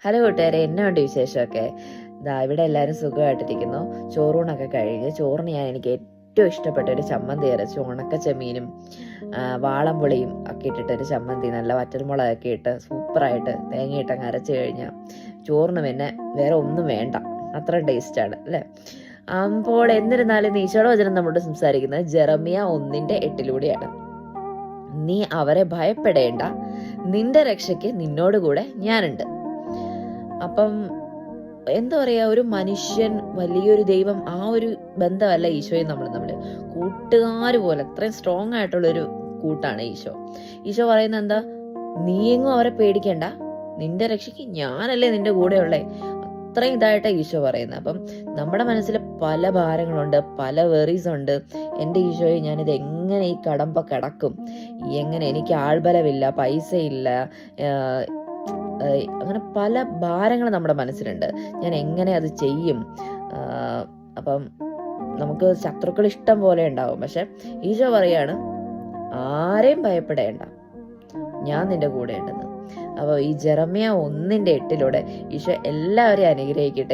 Hello കൂട്ടുകാരെ, എന്നാ ഉണ്ട് വിശേഷമൊക്കെ? ഇവിടെ എല്ലാവരും സുഖമായിട്ടിരിക്കുന്നു. ചോറൂണൊക്കെ കഴിഞ്ഞ് ചോറിന് എനിക്ക് ഏറ്റവും ഇഷ്ടപ്പെട്ട ഒരു ചമ്മന്തി അരച്ചു, ഉണക്ക ചെമ്മീനും വാളംപുളിയും ഒക്കെ ഇട്ടിട്ടൊരു ചമ്മന്തി, നല്ല വറ്റൽമുളകൊക്കെ ഇട്ട് സൂപ്പറായിട്ട് തേങ്ങയിട്ടങ്ങ് അരച്ച് കഴിഞ്ഞാൽ ചോറിന് പിന്നെ വേറെ ഒന്നും വേണ്ട, അത്ര ടേസ്റ്റാണ് അല്ലേ? അപ്പോൾ എന്നിരുന്നാലും ഈശോയുടെ വചനം നമ്മോട് സംസാരിക്കുന്നത് ജെറമിയ 1:8 നീ അവരെ ഭയപ്പെടേണ്ട, നിന്റെ രക്ഷയ്ക്ക് നിന്നോടുകൂടെ ഞാനുണ്ട്. അപ്പം എന്താ പറയാ, ഒരു മനുഷ്യൻ വലിയൊരു ദൈവം, ആ ഒരു ബന്ധമല്ല ഈശോയും നമ്മൾ തമ്മിൽ കൂട്ടുകാര് പോലെ, അത്രയും സ്ട്രോങ് ആയിട്ടുള്ളൊരു കൂട്ടാണ് ഈശോ. ഈശോ പറയുന്നത് എന്താ? നീയെങ്ങും അവരെ പേടിക്കേണ്ട, നിന്റെ രക്ഷയ്ക്ക് ഞാനല്ലേ നിന്റെ കൂടെ ഉള്ളേ. അത്രയും ഇതായിട്ടാണ് ഈശോ പറയുന്നത്. അപ്പം നമ്മുടെ മനസ്സിൽ പല ഭാരങ്ങളുണ്ട്, പല വെറീസ് ഉണ്ട്. എൻ്റെ ഈശോയെ, ഞാനിത് എങ്ങനെ ഈ കടമ്പ കിടക്കും, എങ്ങനെ, എനിക്ക് ആൾബലമില്ല, പൈസ ഇല്ല, അങ്ങനെ പല ഭാരങ്ങൾ നമ്മുടെ മനസ്സിലുണ്ട്. ഞാൻ എങ്ങനെ അത് ചെയ്യും? അപ്പം നമുക്ക് ശത്രുക്കൾ ഇഷ്ടം പോലെ ഉണ്ടാവും. പക്ഷെ ഈശോ പറയാണ്, ആരെയും ഭയപ്പെടേണ്ട, ഞാൻ നിന്റെ കൂടെ ഉണ്ടെന്ന്. അപ്പോൾ ഈ ജെറമിയ 1:8 ഈശോ എല്ലാവരെയും അനുഗ്രഹിക്കട്ടെ.